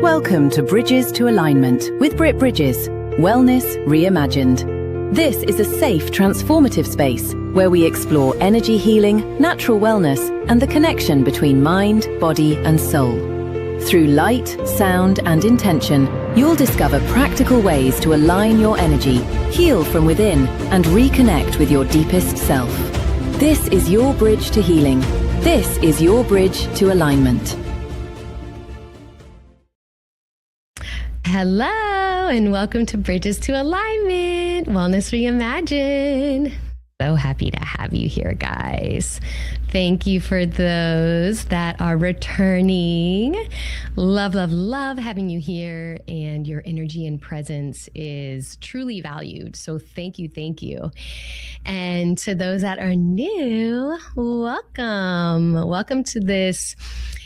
Welcome to Bridges to Alignment with Britt Bridges, Wellness Reimagined. This is a safe, transformative space where we explore energy healing, natural wellness, and the connection between mind, body, and soul. Through light, sound, and intention, you'll discover practical ways to align your energy, heal from within, and reconnect with your deepest self. This is your bridge to healing. This is your bridge to alignment. Hello, and welcome to Bridges to Alignment, Wellness Reimagined. So happy to have you here, guys. Thank you for those that are returning. Love, love, love having you here, and your energy and presence is truly valued. So thank you, thank you. And to those that are new, welcome. Welcome to this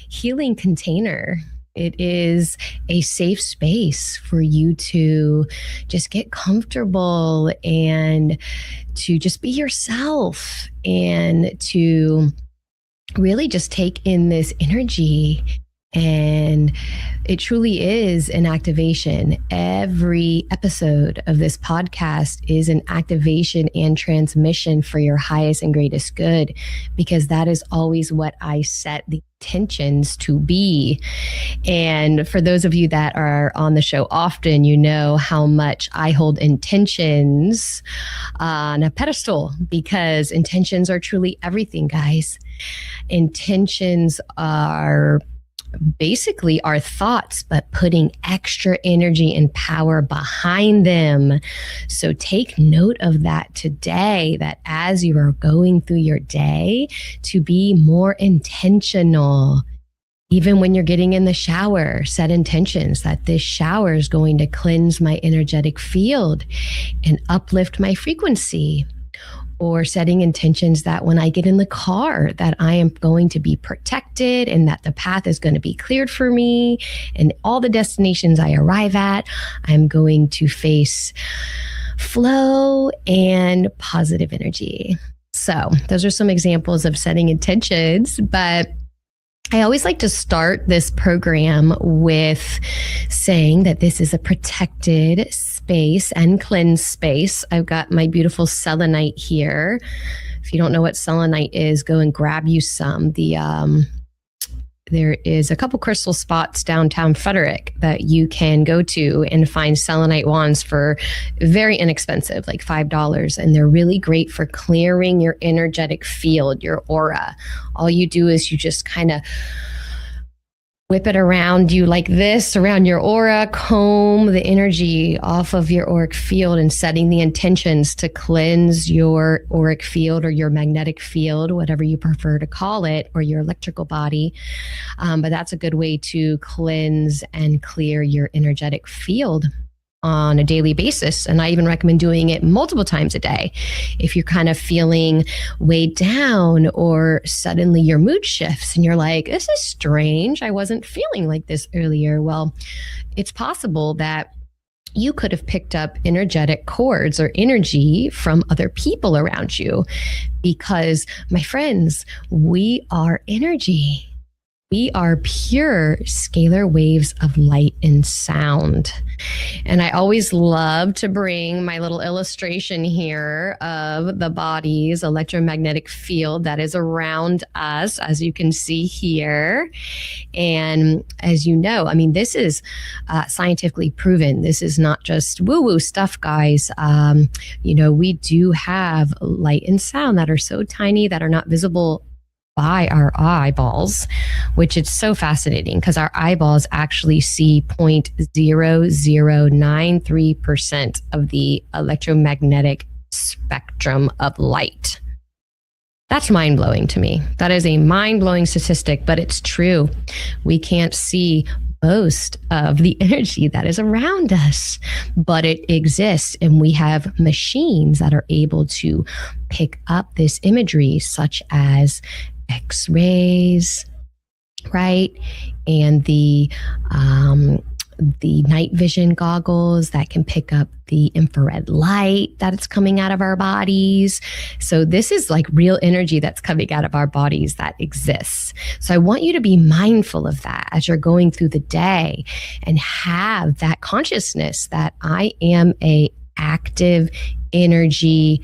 healing container. It is a safe space for you to just get comfortable and to just be yourself and to really just take in this energy. And it truly is an activation. Every episode of this podcast is an activation and transmission for your highest and greatest good, because that is always what I set the intentions to be. And for those of you that are on the show often, you know how much I hold intentions on a pedestal, because intentions are truly everything, guys. Intentions are basically our thoughts, but putting extra energy and power behind them. So take note of that today, that as you are going through your day, to be more intentional. Even when you're getting in the shower, set intentions that this shower is going to cleanse my energetic field and uplift my frequency. Or setting intentions that when I get in the car, that I am going to be protected and that the path is going to be cleared for me, and all the destinations I arrive at, I'm going to face flow and positive energy. So those are some examples of setting intentions, but I always like to start this program with saying that this is a protected space and cleansed space. I've got my beautiful selenite here. If you don't know what selenite is, go and grab you some. There is a couple crystal spots downtown Frederick that you can go to and find selenite wands for very inexpensive, like $5. And they're really great for clearing your energetic field, your aura. All you do is you just kind of whip it around you like this, around your aura, comb the energy off of your auric field, and setting the intentions to cleanse your auric field or your magnetic field, whatever you prefer to call it, or your electrical body. But that's a good way to cleanse and clear your energetic field on a daily basis. And I even recommend doing it multiple times a day. If you're kind of feeling weighed down, or suddenly your mood shifts and you're like, this is strange, I wasn't feeling like this earlier. Well, it's possible that you could have picked up energetic cords or energy from other people around you, because, my friends, we are energy. We are pure scalar waves of light and sound. And I always love to bring my little illustration here of the body's electromagnetic field that is around us, as you can see here. And as you know, I mean, this is scientifically proven. This is not just woo-woo stuff, guys. We do have light and sound that are so tiny that are not visible by our eyeballs, which is so fascinating, because our eyeballs actually see 0.0093% of the electromagnetic spectrum of light. That's mind-blowing to me. That is a mind-blowing statistic, but it's true. We can't see most of the energy that is around us, but it exists, and we have machines that are able to pick up this imagery, such as X-rays, right? And the the night vision goggles that can pick up the infrared light that's coming out of our bodies. So this is like real energy that's coming out of our bodies that exists. So I want you to be mindful of that as you're going through the day and have that consciousness that I am a active energy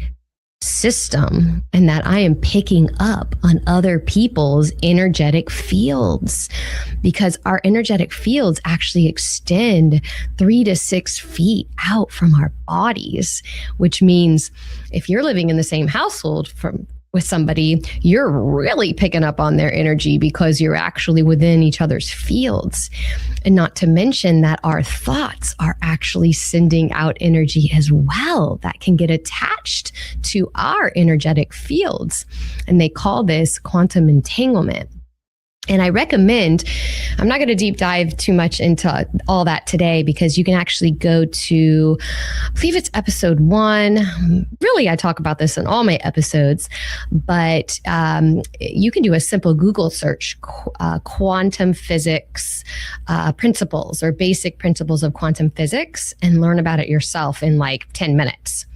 system and that I am picking up on other people's energetic fields, because our energetic fields actually extend 3 to 6 feet out from our bodies, which means if you're living in the same household with somebody, you're really picking up on their energy because you're actually within each other's fields. And not to mention that our thoughts are actually sending out energy as well that can get attached to our energetic fields. And they call this quantum entanglement. And I recommend, I'm not going to deep dive too much into all that today, because you can actually go to, I believe it's episode 1. Really, I talk about this in all my episodes, but you can do a simple Google search, quantum physics principles or basic principles of quantum physics, and learn about it yourself in like 10 minutes.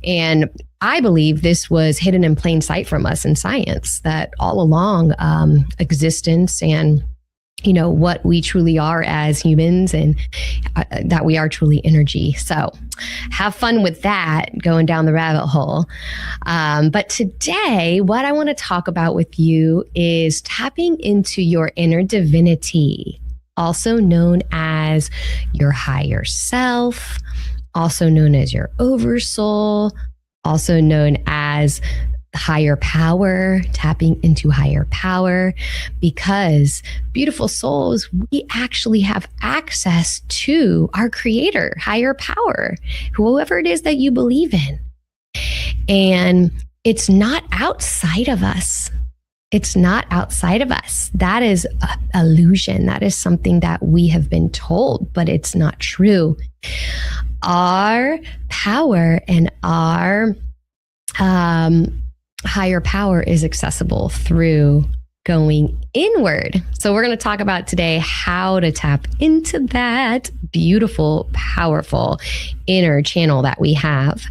And I believe this was hidden in plain sight from us in science, that all along existence and, you know, what we truly are as humans, and that we are truly energy. So have fun with that, going down the rabbit hole. But today, what I want to talk about with you is tapping into your inner divinity, also known as your higher self, also known as your oversoul, also known as higher power, tapping into higher power, because beautiful souls, we actually have access to our creator, higher power, whoever it is that you believe in. And it's not outside of us. It's not outside of us. That is an illusion. That is something that we have been told, but it's not true. Our power and our higher power is accessible through going inward. So we're going to talk about today how to tap into that beautiful, powerful inner channel that we have,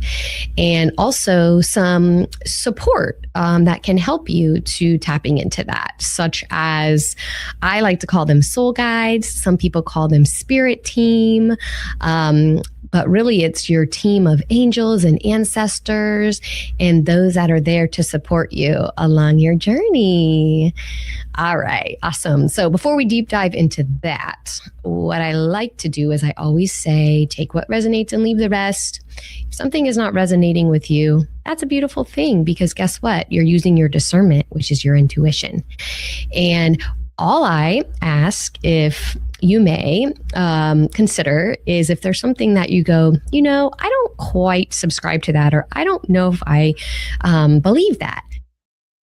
and also some support that can help you to tapping into that, such as, I like to call them soul guides. Some people call them spirit team. But really, it's your team of angels and ancestors and those that are there to support you along your journey. All right, awesome. So before we deep dive into that, what I like to do is I always say, take what resonates and leave the rest. If something is not resonating with you, that's a beautiful thing, because guess what? You're using your discernment, which is your intuition. And all I ask, if you may consider, is if there's something that you go, you know, I don't quite subscribe to that, or I don't know if I believe that.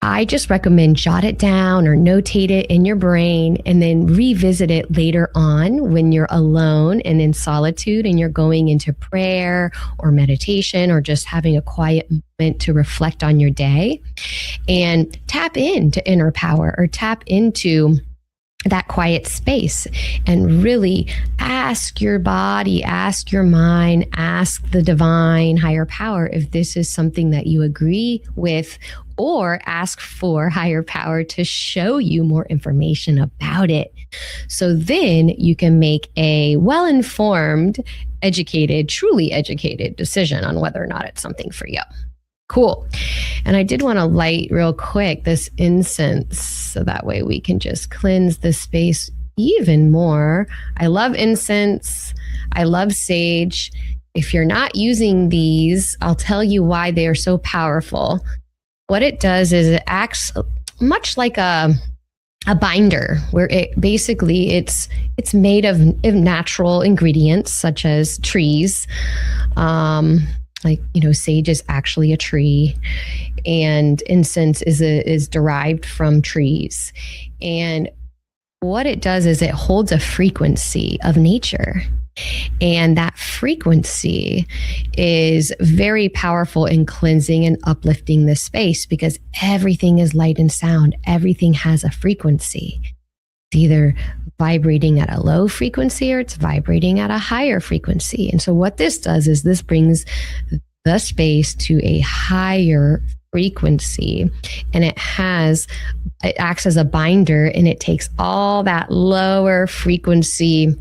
I just recommend jot it down or notate it in your brain, and then revisit it later on when you're alone and in solitude and you're going into prayer or meditation, or just having a quiet moment to reflect on your day, and tap into inner power, or tap into that quiet space, and really ask your body, ask your mind, ask the divine higher power if this is something that you agree with, or ask for higher power to show you more information about it. So then you can make a well-informed, educated, truly educated decision on whether or not it's something for you. Cool. And I did want to light real quick this incense, so that way we can just cleanse the space even more. I love incense. I love sage. If you're not using these, I'll tell you why they are so powerful. What it does is it acts much like a binder, where it basically it's made of natural ingredients such as trees. Like, you know, sage is actually a tree, and incense is derived from trees. And what it does is it holds a frequency of nature. And that frequency is very powerful in cleansing and uplifting the space, because everything is light and sound. Everything has a frequency. either vibrating at a low frequency or it's vibrating at a higher frequency. And so what this does is this brings the space to a higher frequency, and it acts as a binder, and it takes all that lower frequency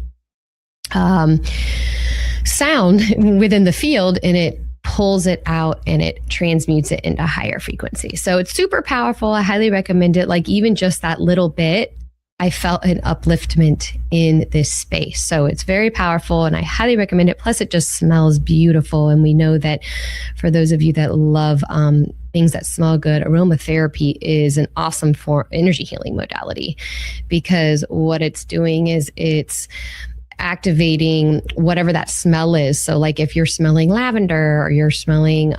sound within the field, and it pulls it out and it transmutes it into higher frequency. So it's super powerful. I highly recommend it. Like even just that little bit, I felt an upliftment in this space. So it's very powerful and I highly recommend it. Plus it just smells beautiful. And we know that for those of you that love things that smell good, aromatherapy is an awesome energy healing modality, because what it's doing is it's activating whatever that smell is. So like if you're smelling lavender or you're smelling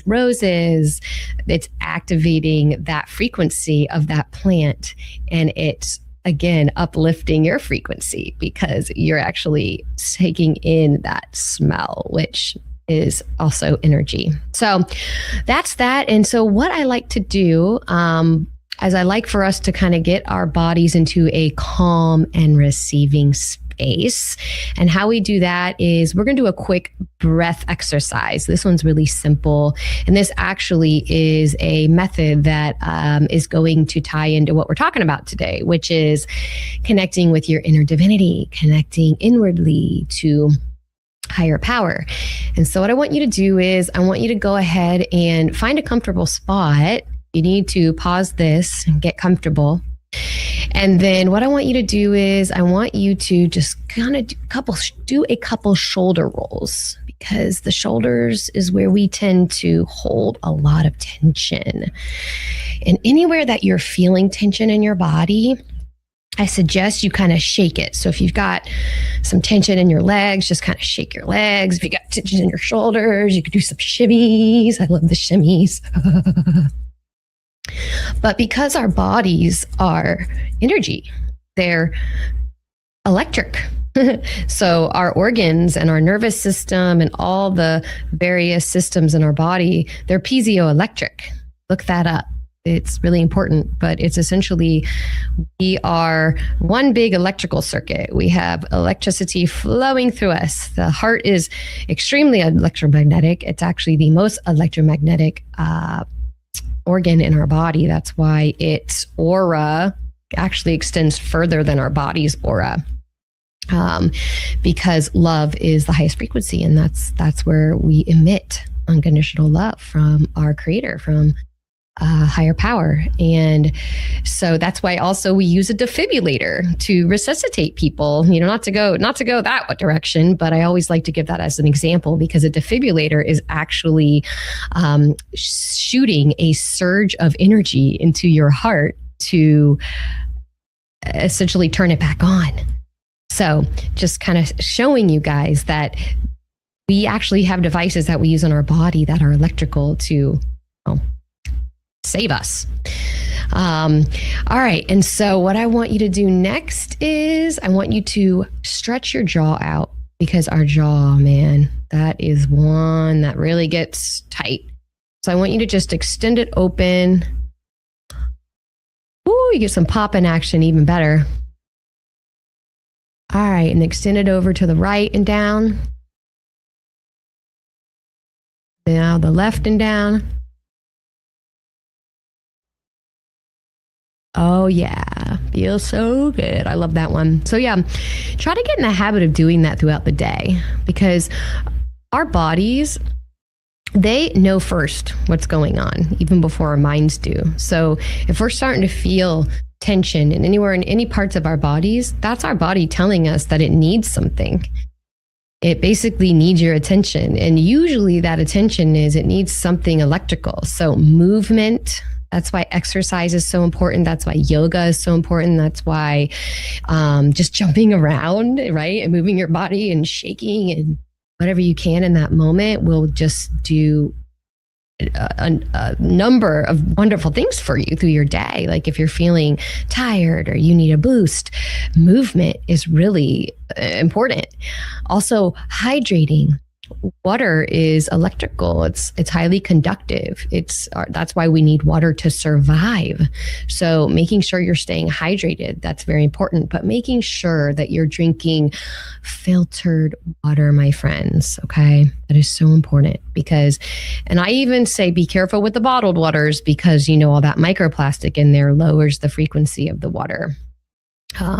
roses, it's activating that frequency of that plant, and it's again uplifting your frequency because you're actually taking in that smell, which is also energy. So that's that. And so what I like to do as I like for us to kind of get our bodies into a calm and receiving space. And how we do that is we're going to do a quick breath exercise. This one's really simple. And this actually is a method that is going to tie into what we're talking about today, which is connecting with your inner divinity, connecting inwardly to higher power. And so what I want you to do is I want you to go ahead and find a comfortable spot. You need to pause this and get comfortable. And then what I want you to do is I want you to just kind of do a couple shoulder rolls, because the shoulders is where we tend to hold a lot of tension. And anywhere that you're feeling tension in your body, I suggest you kind of shake it. So if you've got some tension in your legs, just kind of shake your legs. If you got tension in your shoulders, you could do some shimmies. I love the shimmies. But because our bodies are energy, they're electric. So our organs and our nervous system and all the various systems in our body, they're piezoelectric. Look that up. It's really important, but it's essentially, we are one big electrical circuit. We have electricity flowing through us. The heart is extremely electromagnetic. It's actually the most electromagnetic organ in our body. That's why its aura actually extends further than our body's aura, because love is the highest frequency, and that's where we emit unconditional love from our creator, from higher power. And so that's why also we use a defibrillator to resuscitate people, not to go that direction, but I always like to give that as an example, because a defibrillator is actually shooting a surge of energy into your heart to essentially turn it back on. So just kind of showing you guys that we actually have devices that we use in our body that are electrical to save us. All right. And so what I want you to do next is I want you to stretch your jaw out, because our jaw, man, that is one that really gets tight. So I want you to just extend it open. Ooh, you get some pop-in action, even better. All right. And extend it over to the right and down. Now the left and down. Oh yeah, feels so good. I love that one. So yeah, try to get in the habit of doing that throughout the day, because our bodies, they know first what's going on, even before our minds do. So if we're starting to feel tension in anywhere in any parts of our bodies, that's our body telling us that it needs something. It basically needs your attention. And usually that attention is, it needs something electrical. So movement. That's why exercise is so important. That's why yoga is so important. That's why just jumping around, right? And moving your body and shaking and whatever you can in that moment will just do a number of wonderful things for you through your day. Like if you're feeling tired or you need a boost, movement is really important. Also, hydrating. water is electrical. It's highly conductive. That's why we need water to survive. So making sure you're staying hydrated, that's very important. But making sure that you're drinking filtered water, my friends, okay? That is so important and I even say be careful with the bottled waters because, all that microplastic in there lowers the frequency of the water.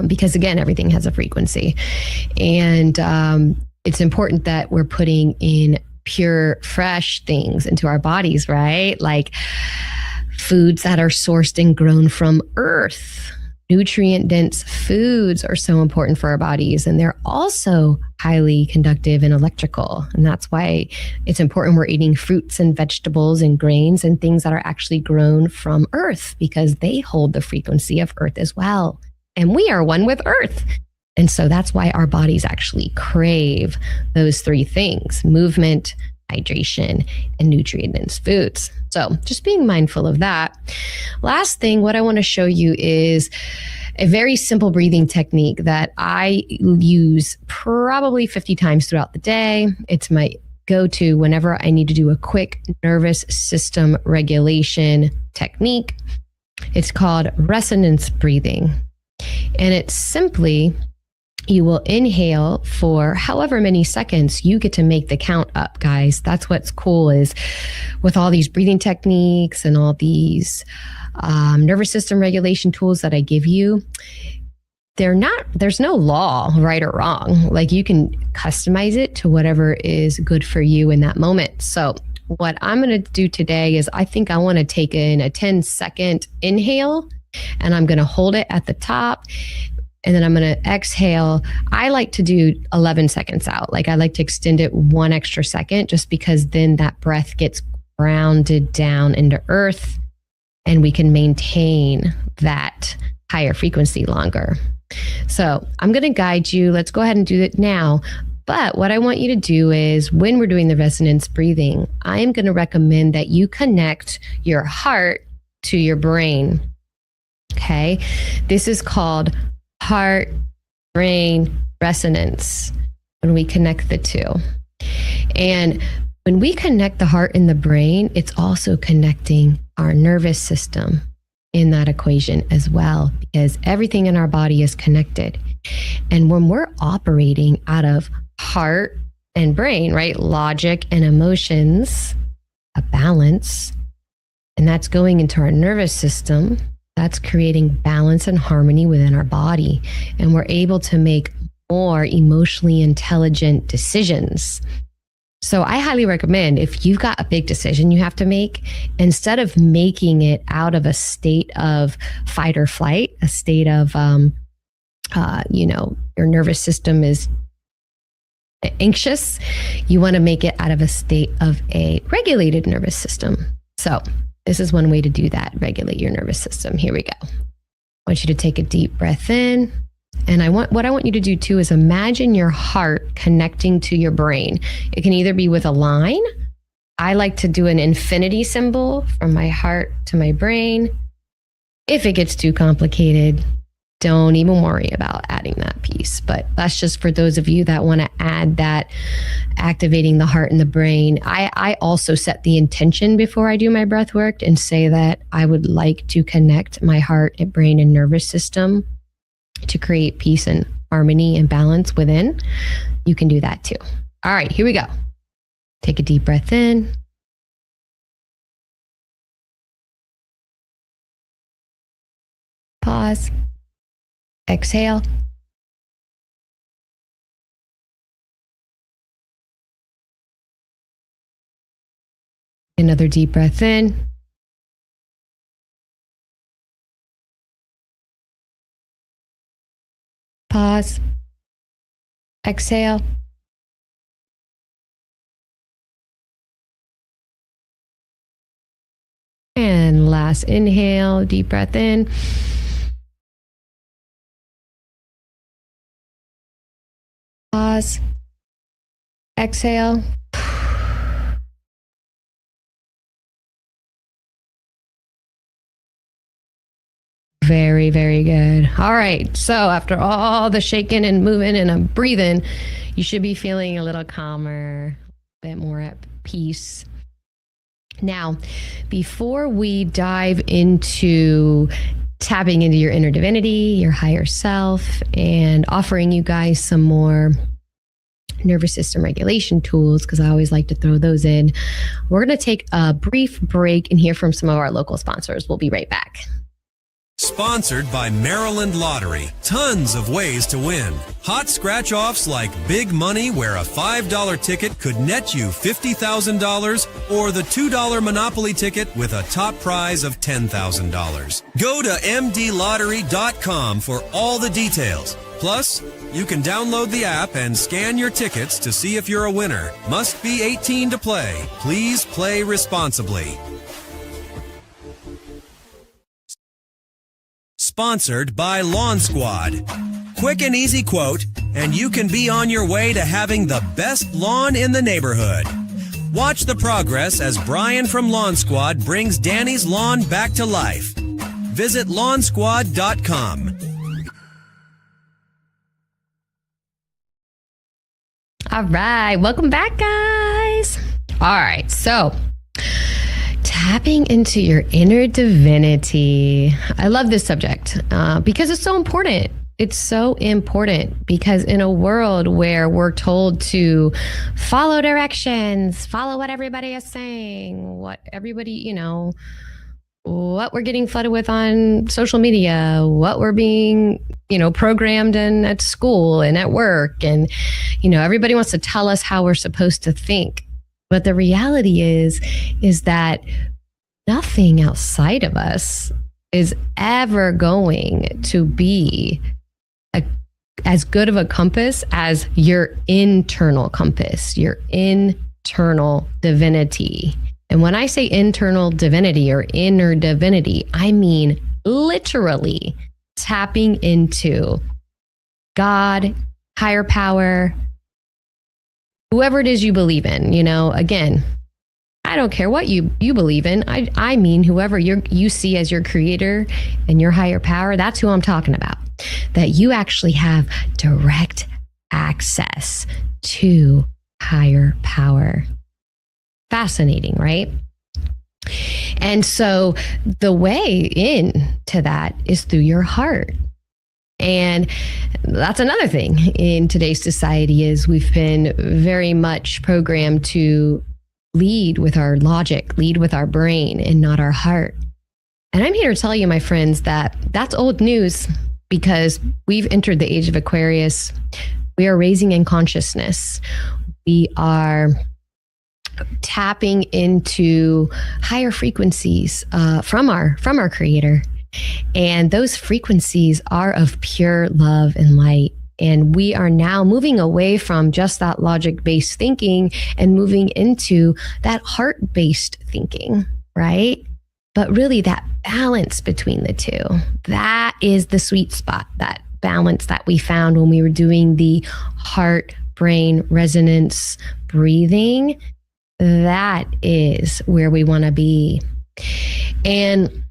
Because again, everything has a frequency. And it's important that we're putting in pure, fresh things into our bodies, right? Like foods that are sourced and grown from earth. Nutrient-dense foods are so important for our bodies, and they're also highly conductive and electrical. And that's why it's important we're eating fruits and vegetables and grains and things that are actually grown from earth because they hold the frequency of earth as well. And we are one with earth. And so that's why our bodies actually crave those three things: movement, hydration, and nutrient-dense foods. So just being mindful of that. Last thing, what I want to show you is a very simple breathing technique that I use probably 50 times throughout the day. It's my go-to whenever I need to do a quick nervous system regulation technique. It's called resonance breathing. And it's simply, you will inhale for however many seconds. You get to make the count up, guys. That's what's cool is with all these breathing techniques and all these nervous system regulation tools that I give you, there's no law, right or wrong. Like you can customize it to whatever is good for you in that moment. So what I'm going to do today is I think I want to take in a 10-second inhale, and I'm going to hold it at the top. And then I'm going to exhale. I like to do 11 seconds out. Like I like to extend it one extra second just because then that breath gets grounded down into earth and we can maintain that higher frequency longer. So I'm going to guide you. Let's go ahead and do it now. But what I want you to do is when we're doing the resonance breathing, I am going to recommend that you connect your heart to your brain. Okay. This is called heart brain resonance when we connect the two. And when we connect the heart and the brain, it's also connecting our nervous system in that equation as well, because everything in our body is connected. And when we're operating out of heart and brain, right, logic and emotions, a balance, and that's going into our nervous system, that's creating balance and harmony within our body. And we're able to make more emotionally intelligent decisions. So I highly recommend if you've got a big decision you have to make, instead of making it out of a state of fight or flight, a state of, your nervous system is anxious, you want to make it out of a state of a regulated nervous system. So this is one way to do that, regulate your nervous system. Here we go. I want you to take a deep breath in. And what I want you to do too is imagine your heart connecting to your brain. It can either be with a line. I like to do an infinity symbol from my heart to my brain. If it gets too complicated, don't even worry about adding that piece. But that's just for those of you that want to add that, activating the heart and the brain. I also set the intention before I do my breath work and say that I would like to connect my heart and brain and nervous system to create peace and harmony and balance within. You can do that too. All right, here we go. Take a deep breath in. Pause. Exhale. Another deep breath in. Pause. Exhale. And last inhale, deep breath in. Pause. Exhale. Very, very good. All right. So after all the shaking and moving and breathing, you should be feeling a little calmer, bit more at peace. Now, before we dive into tapping into your inner divinity, your higher self, and offering you guys some more nervous system regulation tools, because I always like to throw those in, we're going to take a brief break and hear from some of our local sponsors. We'll be right back. Sponsored by Maryland Lottery. Tons of ways to win. Hot scratch-offs like big money, where a $5 ticket could net you $50,000, or the $2 Monopoly ticket with a top prize of $10,000. Go to mdlottery.com for all the details. Plus, you can download the app and scan your tickets to see if you're a winner. Must be 18 to play. Please play responsibly. Sponsored by Lawn Squad. Quick and easy quote, and you can be on your way to having the best lawn in the neighborhood. Watch the progress as Brian from Lawn Squad brings Danny's lawn back to life. Visit lawnsquad.com. All right, welcome back, guys. All right, so tapping into your inner divinity. I love this subject because it's so important. It's so important because in a world where we're told to follow directions, follow what everybody is saying, what everybody, what we're getting flooded with on social media, what we're being, programmed in at school and at work. And, everybody wants to tell us how we're supposed to think. But the reality is that nothing outside of us is ever going to be as good of a compass as your internal compass, your internal divinity. And when I say internal divinity or inner divinity, I mean literally tapping into God, higher power, whoever it is you believe in. Again, I don't care what you believe in. I mean, whoever you see as your creator and your higher power, that's who I'm talking about. That you actually have direct access to higher power. Fascinating, right? And so the way into that is through your heart. And that's another thing in today's society is we've been very much programmed to lead with our logic, lead with our brain and not our heart. And I'm here to tell you, my friends, that that's old news because we've entered the age of Aquarius. We are raising in consciousness. We are tapping into higher frequencies from our creator. And those frequencies are of pure love and light. And we are now moving away from just that logic-based thinking and moving into that heart-based thinking, right? But really that balance between the two, that is the sweet spot, that balance that we found when we were doing the heart-brain resonance breathing. That is where we want to be. And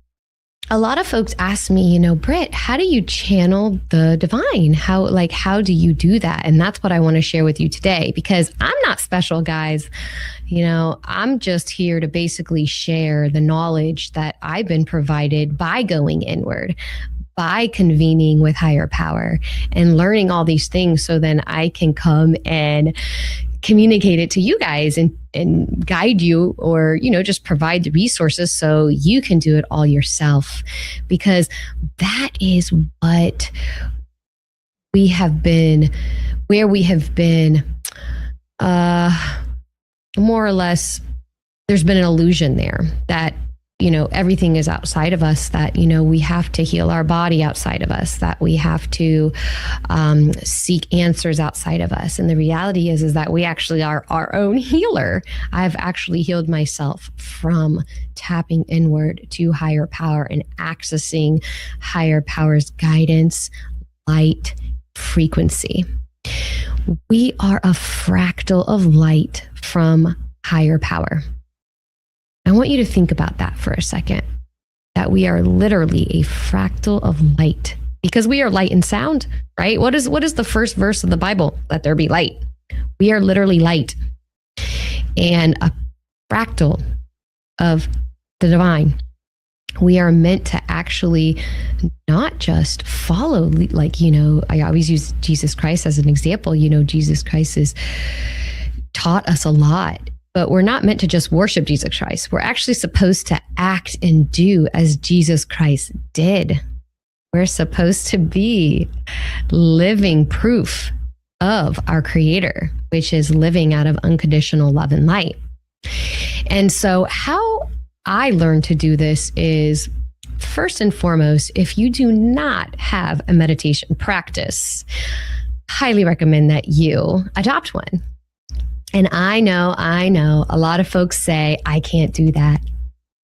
a lot of folks ask me, Britt, how do you channel the divine? How do you do that? And that's what I want to share with you today, because I'm not special, guys. I'm just here to basically share the knowledge that I've been provided by going inward, by convening with higher power and learning all these things so then I can come and communicate it to you guys and guide you or, just provide the resources so you can do it all yourself, because that is what we have been, where we have been, more or less, there's been an illusion there that, everything is outside of us, that, we have to heal our body outside of us, that we have to seek answers outside of us. And the reality is that we actually are our own healer. I've actually healed myself from tapping inward to higher power and accessing higher power's guidance, light, frequency. We are a fractal of light from higher power. I want you to think about that for a second, that we are literally a fractal of light, because we are light and sound, right? What is the first verse of the Bible? Let there be light. We are literally light. and a fractal of the divine. We are meant to actually not just follow, like, I always use Jesus Christ as an example. Jesus Christ has taught us a lot, but we're not meant to just worship Jesus Christ. We're actually supposed to act and do as Jesus Christ did. We're supposed to be living proof of our Creator, which is living out of unconditional love and light. And so how I learned to do this is, first and foremost, if you do not have a meditation practice, highly recommend that you adopt one. And I know a lot of folks say, I can't do that.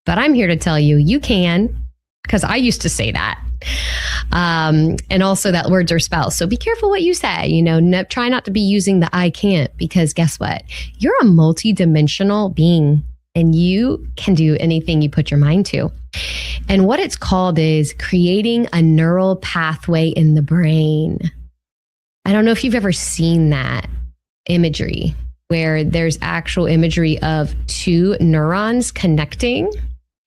But I'm here to tell you, you can, because I used to say that. And also that words are spells. So be careful what you say, try not to be using the I can't, because guess what? You're a multi-dimensional being and you can do anything you put your mind to. And what it's called is creating a neural pathway in the brain. I don't know if you've ever seen that imagery where there's actual imagery of two neurons connecting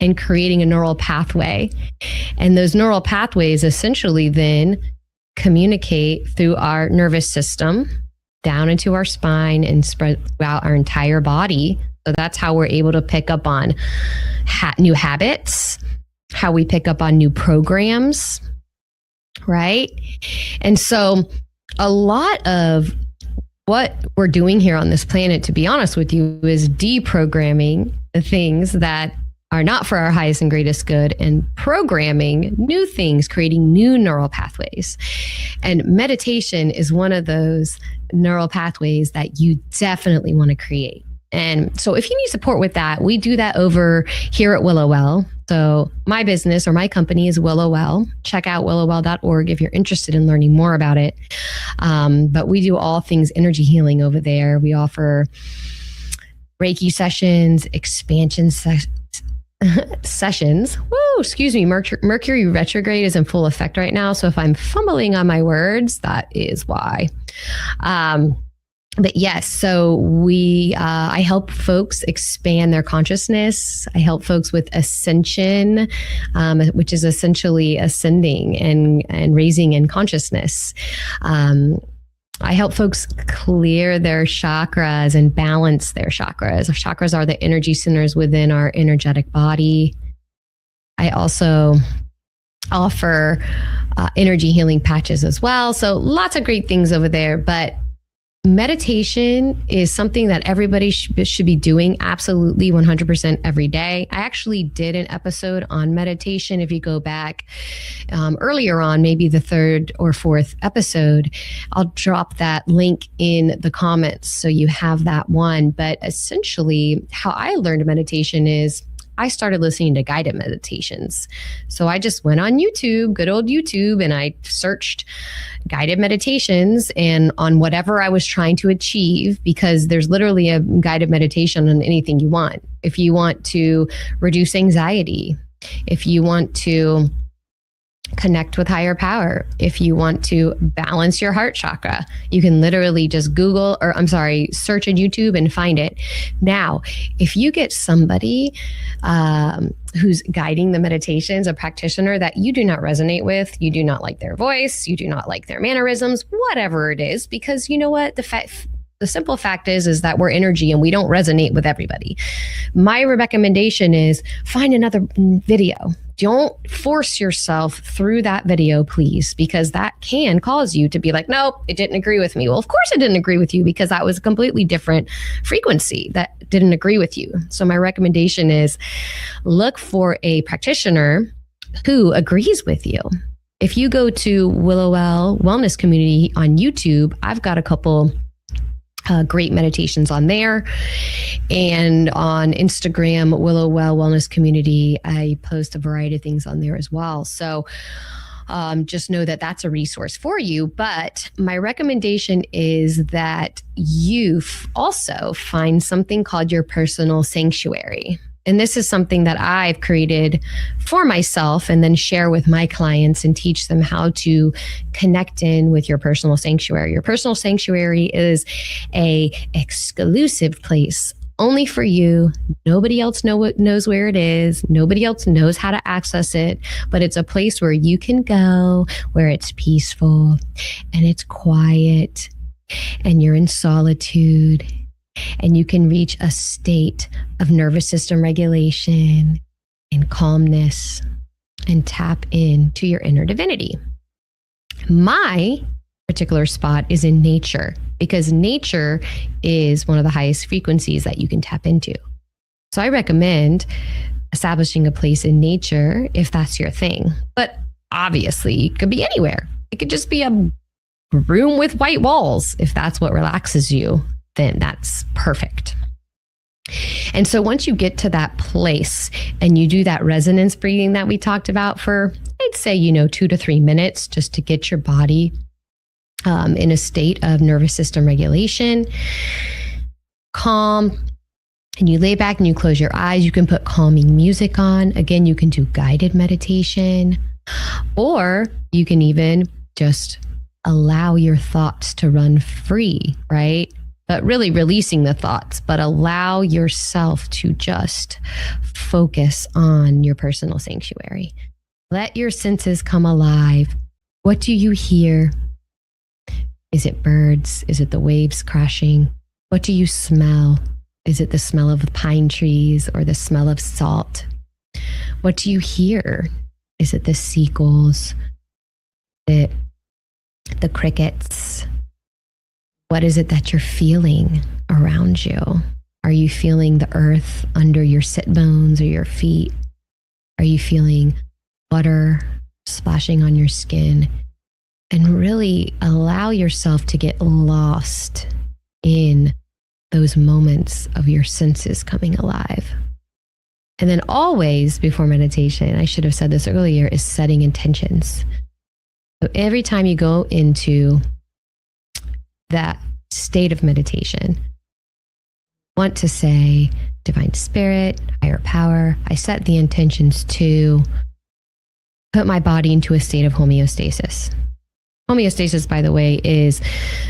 and creating a neural pathway. And those neural pathways essentially then communicate through our nervous system down into our spine and spread throughout our entire body. So that's how we're able to pick up on new habits, how we pick up on new programs, right? And so a lot of what we're doing here on this planet, to be honest with you, is deprogramming the things that are not for our highest and greatest good and programming new things, creating new neural pathways. And meditation is one of those neural pathways that you definitely want to create. And so if you need support with that, we do that over here at Willow Well. So my business or my company is Willow Well. Check out willowwell.org if you're interested in learning more about it. But we do all things energy healing over there. We offer Reiki sessions, expansion sessions. Woo, excuse me. Mercury retrograde is in full effect right now. So if I'm fumbling on my words, that is why. But yes, so I help folks expand their consciousness. I help folks with ascension, which is essentially ascending and raising in consciousness. I help folks clear their chakras and balance their chakras. Chakras are the energy centers within our energetic body. I also offer energy healing patches as well. So lots of great things over there, but meditation is something that everybody should be doing absolutely 100% every day. I actually did an episode on meditation. If you go back earlier on, maybe the third or fourth episode, I'll drop that link in the comments so you have that one. But essentially, how I learned meditation is I started listening to guided meditations. So I just went on YouTube, good old YouTube, and I searched guided meditations and on whatever I was trying to achieve, because there's literally a guided meditation on anything you want. If you want to reduce anxiety, if you want to connect with higher power, if you want to balance your heart chakra, you can literally just search on YouTube and find it. Now, if you get somebody who's guiding the meditations, a practitioner that you do not resonate with, you do not like their voice, you do not like their mannerisms, whatever it is, because you know what? The simple fact is that we're energy and we don't resonate with everybody. My recommendation is find another video. Don't force yourself through that video, please, because that can cause you to be like, nope, it didn't agree with me. Well, of course it didn't agree with you, because that was a completely different frequency that didn't agree with you. So my recommendation is look for a practitioner who agrees with you. If you go to Willow Well Wellness Community on YouTube, I've got a couple great meditations on there. And on Instagram, Willow Well Wellness Community, I post a variety of things on there as well. So just know that that's a resource for you. But my recommendation is that you also find something called your personal sanctuary. And this is something that I've created for myself and then share with my clients and teach them how to connect in with your personal sanctuary. Your personal sanctuary is an exclusive place only for you. Nobody else knows where it is. Nobody else knows how to access it, but it's a place where you can go, where it's peaceful and it's quiet and you're in solitude, and you can reach a state of nervous system regulation and calmness and tap into your inner divinity. My particular spot is in nature, because nature is one of the highest frequencies that you can tap into. So I recommend establishing a place in nature if that's your thing. But obviously, it could be anywhere. It could just be a room with white walls. If that's what relaxes you, then that's perfect. And so once you get to that place and you do that resonance breathing that we talked about for, I'd say, 2 to 3 minutes, just to get your body in a state of nervous system regulation, calm, and you lay back and you close your eyes. You can put calming music on. Again, you can do guided meditation, or you can even just allow your thoughts to run free, right? But really releasing the thoughts, but allow yourself to just focus on your personal sanctuary. Let your senses come alive. What do you hear? Is it birds? Is it the waves crashing? What do you smell? Is it the smell of pine trees or the smell of salt? What do you hear? Is it the seagulls? Is it the crickets? What is it that you're feeling around you? Are you feeling the earth under your sit bones or your feet? Are you feeling water splashing on your skin? And really allow yourself to get lost in those moments of your senses coming alive. And then always before meditation, I should have said this earlier, is setting intentions. So every time you go into that state of meditation, want to say, divine spirit, higher power, I set the intentions to put my body into a state of homeostasis. Homeostasis, by the way, is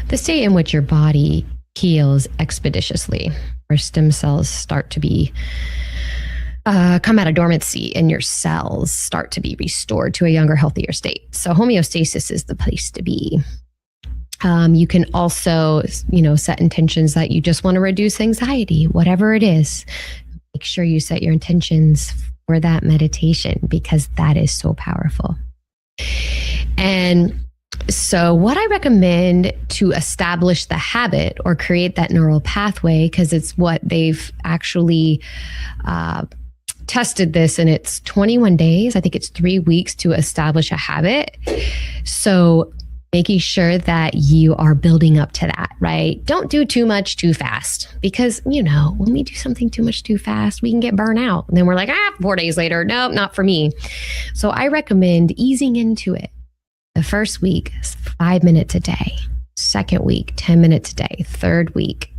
the state in which your body heals expeditiously, where stem cells start to be come out of dormancy and your cells start to be restored to a younger, healthier state. So homeostasis is the place to be. You can also, set intentions that you just want to reduce anxiety, whatever it is. Make sure you set your intentions for that meditation, because that is so powerful. And so what I recommend to establish the habit or create that neural pathway, because it's what they've actually tested this, and it's 21 days. I think it's 3 weeks to establish a habit. So making sure that you are building up to that, right? Don't do too much too fast, because, when we do something too much too fast, we can get burnt out. And then we're like, 4 days later, nope, not for me. So I recommend easing into it. The first week, 5 minutes a day. Second week, 10 minutes a day. Third week,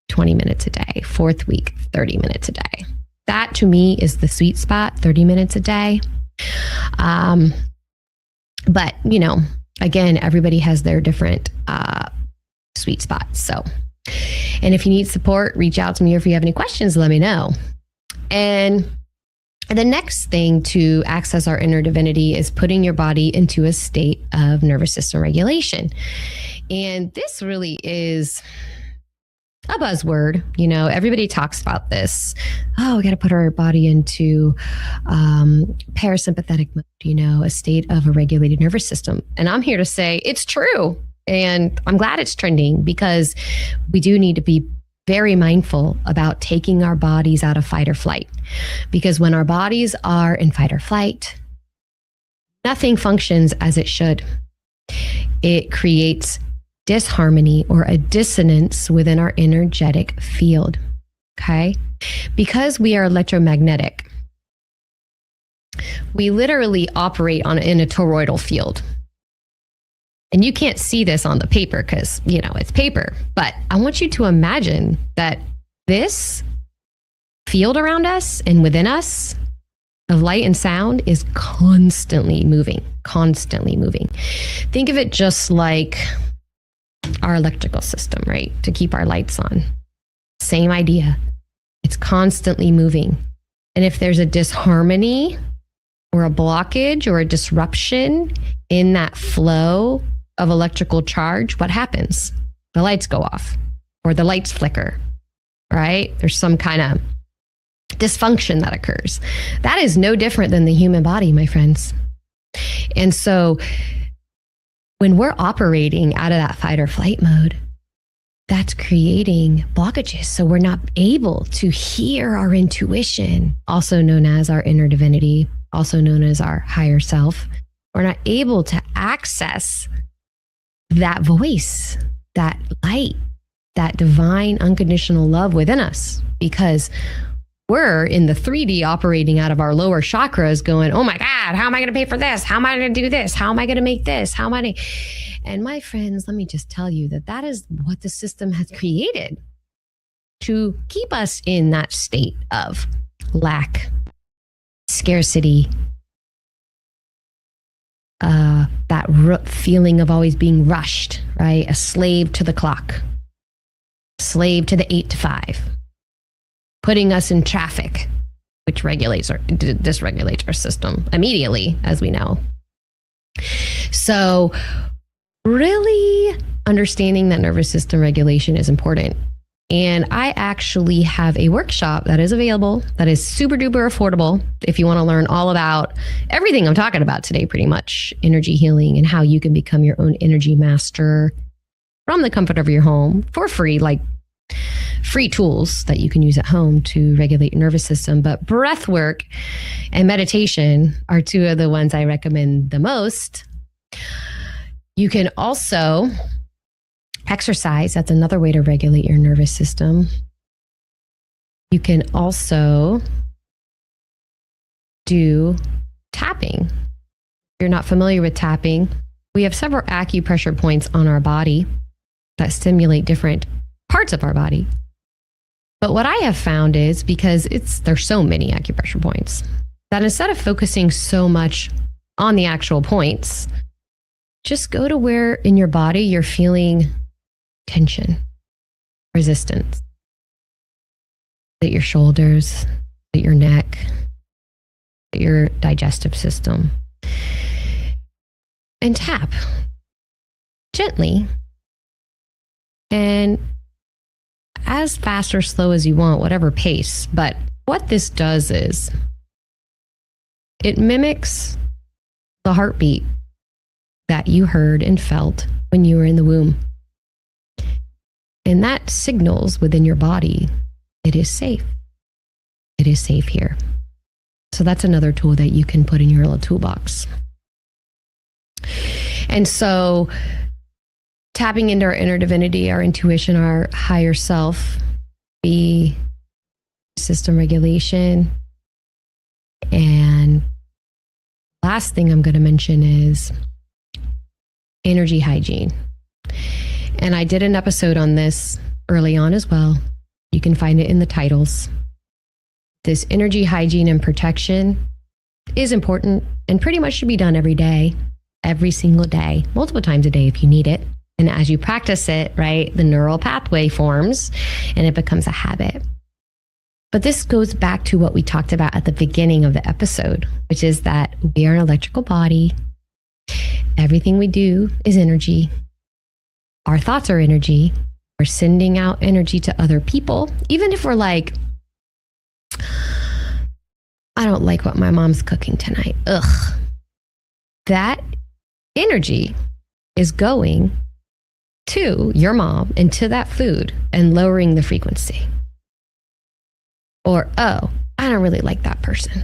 20 minutes a day. Fourth week, 30 minutes a day. That to me is the sweet spot, 30 minutes a day. But, again, everybody has their different sweet spots. So, and if you need support, reach out to me, or if you have any questions, let me know. And the next thing to access our inner divinity is putting your body into a state of nervous system regulation. And this really is a buzzword. Everybody talks about this. Oh, we got to put our body into parasympathetic mode, a state of a regulated nervous system. And I'm here to say it's true. And I'm glad it's trending, because we do need to be very mindful about taking our bodies out of fight or flight. Because when our bodies are in fight or flight, nothing functions as it should. It creates disharmony or a dissonance within our energetic field. Okay? Because we are electromagnetic, we literally operate in a toroidal field. And you can't see this on the paper because, it's paper. But I want you to imagine that this field around us and within us of light and sound is constantly moving. Think of it just like our electrical system, right? To keep our lights on. Same idea. It's constantly moving. And if there's a disharmony or a blockage or a disruption in that flow of electrical charge, what happens? The lights go off or the lights flicker, right? There's some kind of dysfunction that occurs. That is no different than the human body, my friends. And so when we're operating out of that fight or flight mode, that's creating blockages. So we're not able to hear our intuition, also known as our inner divinity, also known as our higher self. We're not able to access that voice, that light, that divine unconditional love within us, because we're in the 3D operating out of our lower chakras going, oh my God, how am I going to pay for this? How am I going to do this? How am I going to make this? How am I going to... And my friends, let me just tell you that that is what the system has created to keep us in that state of lack, scarcity, that feeling of always being rushed, right? A slave to the clock, slave to the 8 to 5. Putting us in traffic, which dysregulates our system immediately, as we know. So really understanding that nervous system regulation is important. And I actually have a workshop that is available that is super duper affordable if you want to learn all about everything I'm talking about today, pretty much energy healing and how you can become your own energy master from the comfort of your home for free, like free tools that you can use at home to regulate your nervous system. But breath work and meditation are two of the ones I recommend the most. You can also exercise. That's another way to regulate your nervous system. You can also do tapping. If you're not familiar with tapping, we have several acupressure points on our body that stimulate different parts of our body. But what I have found is, because there's so many acupressure points, that instead of focusing so much on the actual points, just go to where in your body you're feeling tension, resistance. At your shoulders, at your neck, at your digestive system. And tap gently and as fast or slow as you want, whatever pace. But what this does is it mimics the heartbeat that you heard and felt when you were in the womb. And that signals within your body, it is safe. It is safe here. So that's another tool that you can put in your little toolbox. And so tapping into our inner divinity, our intuition, our higher self, be system regulation. And last thing I'm going to mention is energy hygiene. And I did an episode on this early on as well. You can find it in the titles. This energy hygiene and protection is important and pretty much should be done every day, every single day, multiple times a day if you need it. And as you practice it, right, the neural pathway forms and it becomes a habit. But this goes back to what we talked about at the beginning of the episode, which is that we are an electrical body. Everything we do is energy. Our thoughts are energy. We're sending out energy to other people. Even if we're like, I don't like what my mom's cooking tonight. Ugh. That energy is going to your mom and to that food and lowering the frequency. Or, oh, I don't really like that person.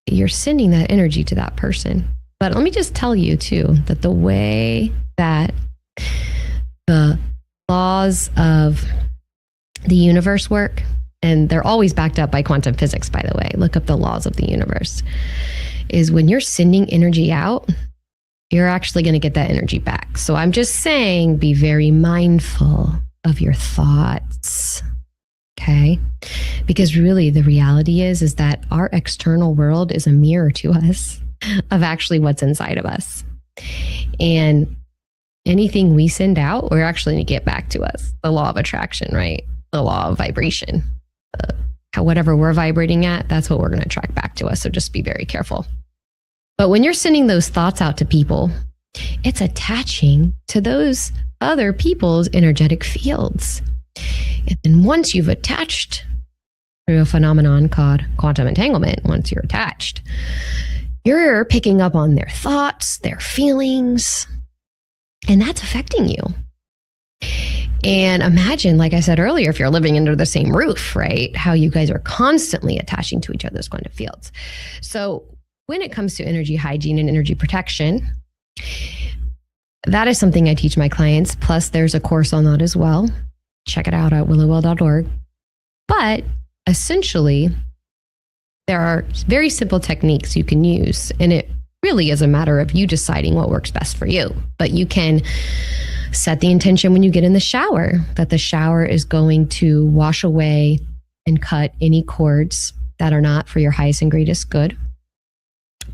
You're sending that energy to that person. But let me just tell you too, that the way that the laws of the universe work, and they're always backed up by quantum physics, by the way, look up the laws of the universe, is when you're sending energy out, you're actually going to get that energy back. So I'm just saying, be very mindful of your thoughts, okay? Because really the reality is that our external world is a mirror to us of actually what's inside of us. And anything we send out, we're actually going to get back to us. The law of attraction, right? The law of vibration. whatever we're vibrating at, that's what we're going to attract back to us. So just be very careful. But when you're sending those thoughts out to people, it's attaching to those other people's energetic fields. And then once you've attached through a phenomenon called quantum entanglement, once you're attached, you're picking up on their thoughts, their feelings, and that's affecting you. And imagine, like I said earlier, if you're living under the same roof, right? How you guys are constantly attaching to each other's quantum fields. So when it comes to energy hygiene and energy protection, that is something I teach my clients. Plus, there's a course on that as well. Check it out at willowwell.org. But essentially, there are very simple techniques you can use, and it really is a matter of you deciding what works best for you. But you can set the intention when you get in the shower that the shower is going to wash away and cut any cords that are not for your highest and greatest good.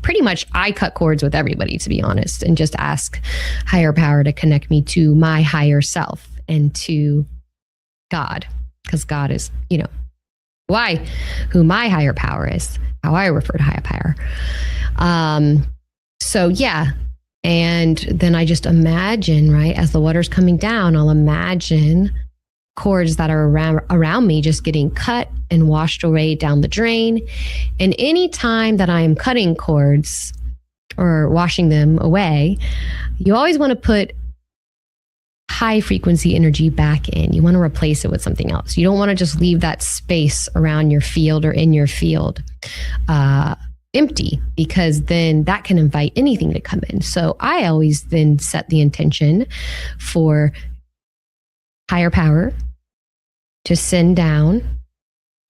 Pretty much, I cut cords with everybody, to be honest, and just ask higher power to connect me to my higher self and to God, because God is, who my higher power is, how I refer to higher power. So yeah. And then I just imagine, right, as the water's coming down, I'll imagine cords that are around me just getting cut and washed away down the drain. And any time that I am cutting cords or washing them away, you always want to put high frequency energy back in. You want to replace it with something else. You don't want to just leave that space around your field or in your field empty, because then that can invite anything to come in. So I always then set the intention for higher power to send down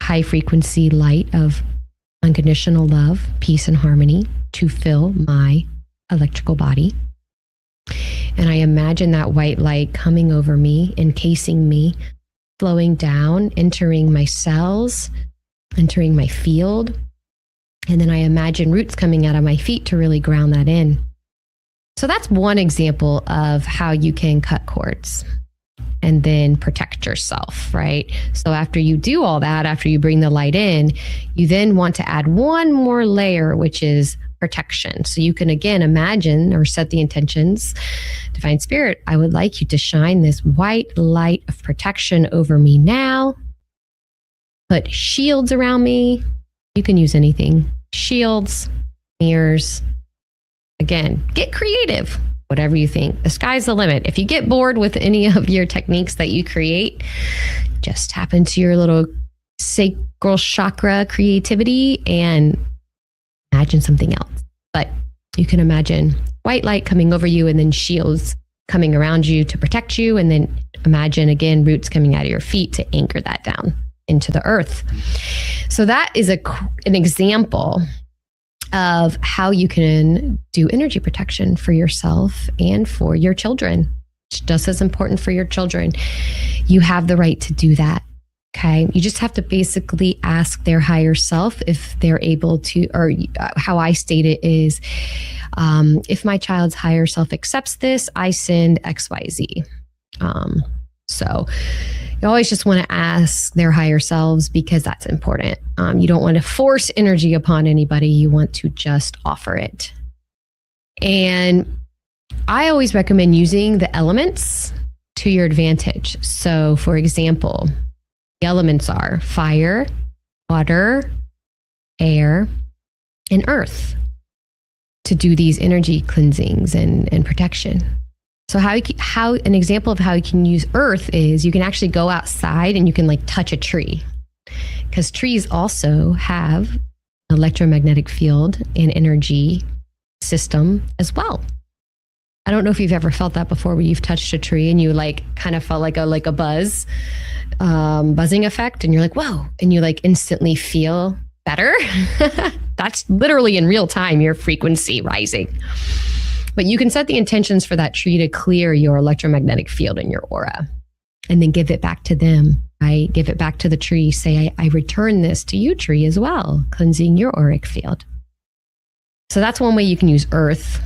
high frequency light of unconditional love, peace, and harmony to fill my electrical body. And I imagine that white light coming over me, encasing me, flowing down, entering my cells, entering my field. And then I imagine roots coming out of my feet to really ground that in. So that's one example of how you can cut cords and then protect yourself, right? So after you do all that, after you bring the light in, you then want to add one more layer, which is protection. So you can again imagine or set the intentions. Divine Spirit, I would like you to shine this white light of protection over me now. Put shields around me. You can use anything. Shields, mirrors. Again, get creative. Whatever you think. The sky's the limit. If you get bored with any of your techniques that you create, just tap into your little sacral chakra creativity and imagine something else. But you can imagine white light coming over you and then shields coming around you to protect you. And then imagine again, roots coming out of your feet to anchor that down into the earth. So that is an example of how you can do energy protection for yourself and for your children. It's just as important for your children. You have the right to do that. Okay. You just have to basically ask their higher self if they're able to, or how I state it is, if my child's higher self accepts this, I send XYZ. So you always just want to ask their higher selves because that's important. You don't want to force energy upon anybody. You want to just offer it. And I always recommend using the elements to your advantage. So for example, the elements are fire, water, air, and earth to do these energy cleansings and protection. So how an example of how you can use earth is you can actually go outside and you can like touch a tree, because trees also have an electromagnetic field and energy system as well. I don't know if you've ever felt that before, where you've touched a tree and you like kind of felt like a buzzing effect, and you're like, whoa, and you like instantly feel better. That's literally in real time, your frequency rising. But you can set the intentions for that tree to clear your electromagnetic field in your aura, and then give it back to them, right? Give it back to the tree. Say, I return this to you, tree, as well, cleansing your auric field. So that's one way you can use earth.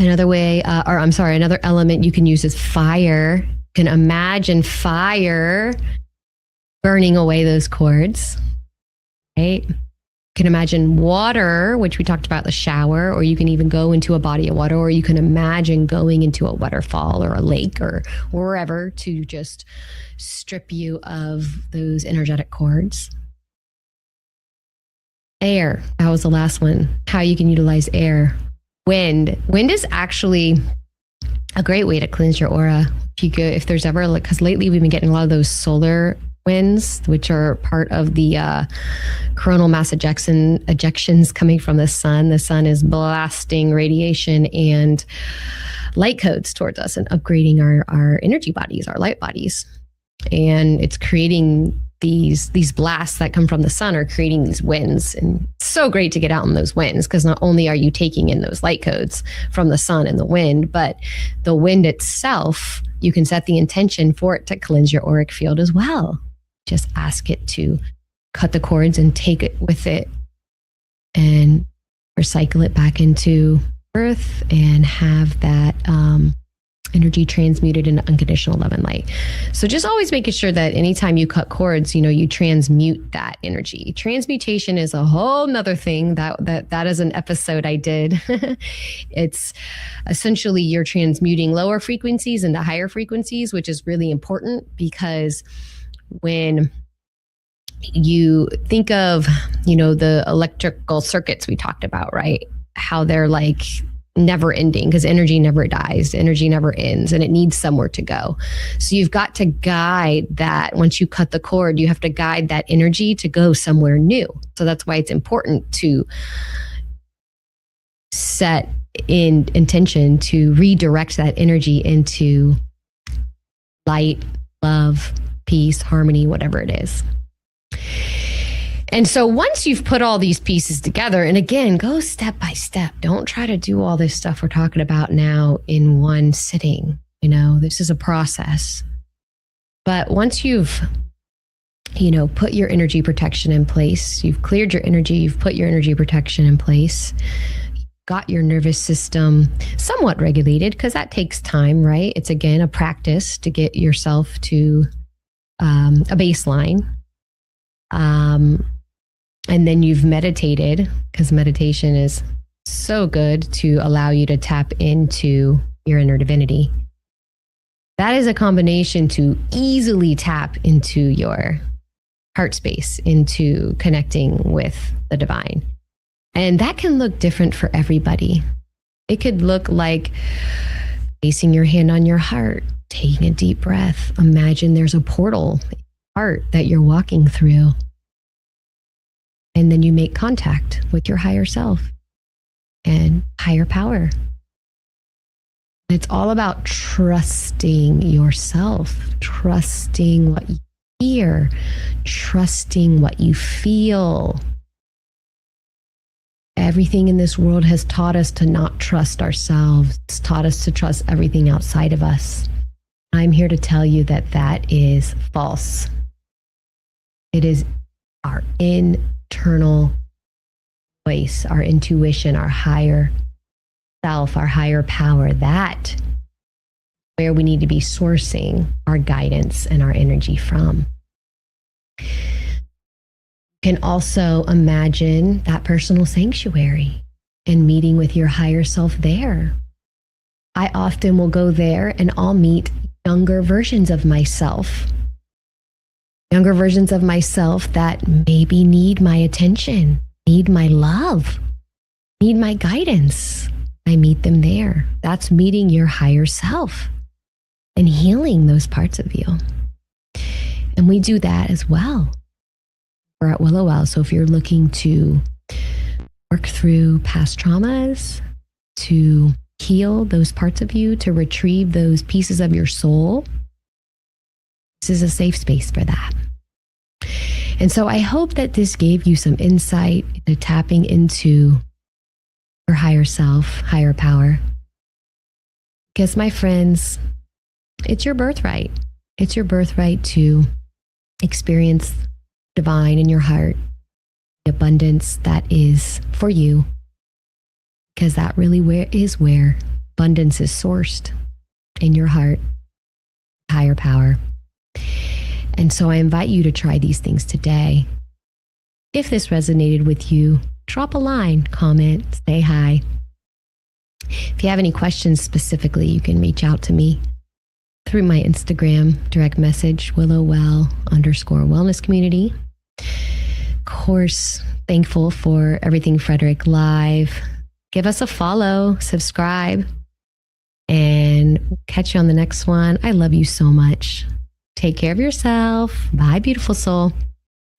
Another way, another element you can use is fire. You can imagine fire burning away those cords, right? You can imagine water, which we talked about, the shower, or you can even go into a body of water, or you can imagine going into a waterfall or a lake or wherever to just strip you of those energetic cords. Air, that was the last one. How you can utilize air. Wind is actually a great way to cleanse your aura. If there's ever, because lately we've been getting a lot of those solar winds, which are part of the coronal mass ejections coming from the sun. The sun is blasting radiation and light codes towards us and upgrading our energy bodies, our light bodies. And it's creating these blasts that come from the sun are creating these winds. And it's so great to get out in those winds, because not only are you taking in those light codes from the sun and the wind, but the wind itself, you can set the intention for it to cleanse your auric field as well. Just ask it to cut the cords and take it with it and recycle it back into earth and have that energy transmuted into unconditional love and light. So just always making sure that anytime you cut cords, you transmute that energy. Transmutation is a whole nother thing that is an episode I did. It's essentially you're transmuting lower frequencies into higher frequencies, which is really important, because when you think of, the electrical circuits we talked about, right? How they're like never ending, because energy never dies, energy never ends, and it needs somewhere to go. So you've got to guide that. Once you cut the cord, you have to guide that energy to go somewhere new. So that's why it's important to set in intention to redirect that energy into light, love, peace, harmony, whatever it is. And so once you've put all these pieces together, and again, go step by step. Don't try to do all this stuff we're talking about now in one sitting. This is a process. But once you've, put your energy protection in place, you've cleared your energy, you've put your energy protection in place, got your nervous system somewhat regulated, because that takes time, right? It's again a practice to get yourself to a baseline. And then you've meditated, because meditation is so good to allow you to tap into your inner divinity. That is a combination to easily tap into your heart space, into connecting with the divine. And that can look different for everybody. It could look like placing your hand on your heart, taking a deep breath. Imagine there's a portal in your heart that you're walking through. And then you make contact with your higher self and higher power. It's all about trusting yourself, trusting what you hear, trusting what you feel. Everything in this world has taught us to not trust ourselves. It's taught us to trust everything outside of us. I'm here to tell you that that is false. It is our internal voice, our intuition, our higher self, our higher power. That where we need to be sourcing our guidance and our energy from. You can also imagine that personal sanctuary and meeting with your higher self there. I often will go there and I'll meet younger versions of myself. Younger versions of myself that maybe need my attention, need my love, need my guidance. I meet them there. That's meeting your higher self and healing those parts of you. And we do that as well. We're at Willow Well. So if you're looking to work through past traumas, to heal those parts of you, to retrieve those pieces of your soul, this is a safe space for that. And so I hope that this gave you some insight into tapping into your higher self, higher power. Because my friends, it's your birthright. It's your birthright to experience divine in your heart, the abundance that is for you. Because that really is where abundance is sourced, in your heart, higher power. And so I invite you to try these things today. If this resonated with you, drop a line, comment, say hi. If you have any questions specifically, you can reach out to me through my Instagram direct message, WillowWell_wellness community. Of course, thankful for everything Frederick Live. Give us a follow, subscribe, and catch you on the next one. I love you so much. Take care of yourself. Bye, beautiful soul.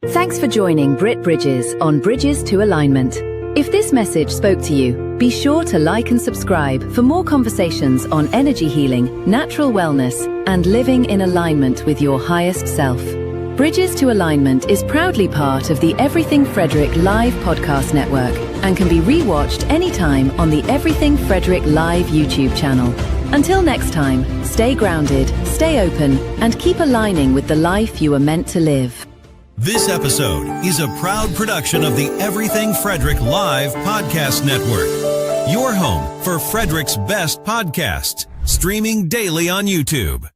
Thanks for joining Britt Bridges on Bridges to Alignment. If this message spoke to you, be sure to like and subscribe for more conversations on energy healing, natural wellness, and living in alignment with your highest self. Bridges to Alignment is proudly part of the Everything Frederick Live podcast network and can be rewatched anytime on the Everything Frederick Live YouTube channel. Until next time, stay grounded, stay open, and keep aligning with the life you are meant to live. This episode is a proud production of the Everything Frederick Live podcast network. Your home for Frederick's best podcasts, streaming daily on YouTube.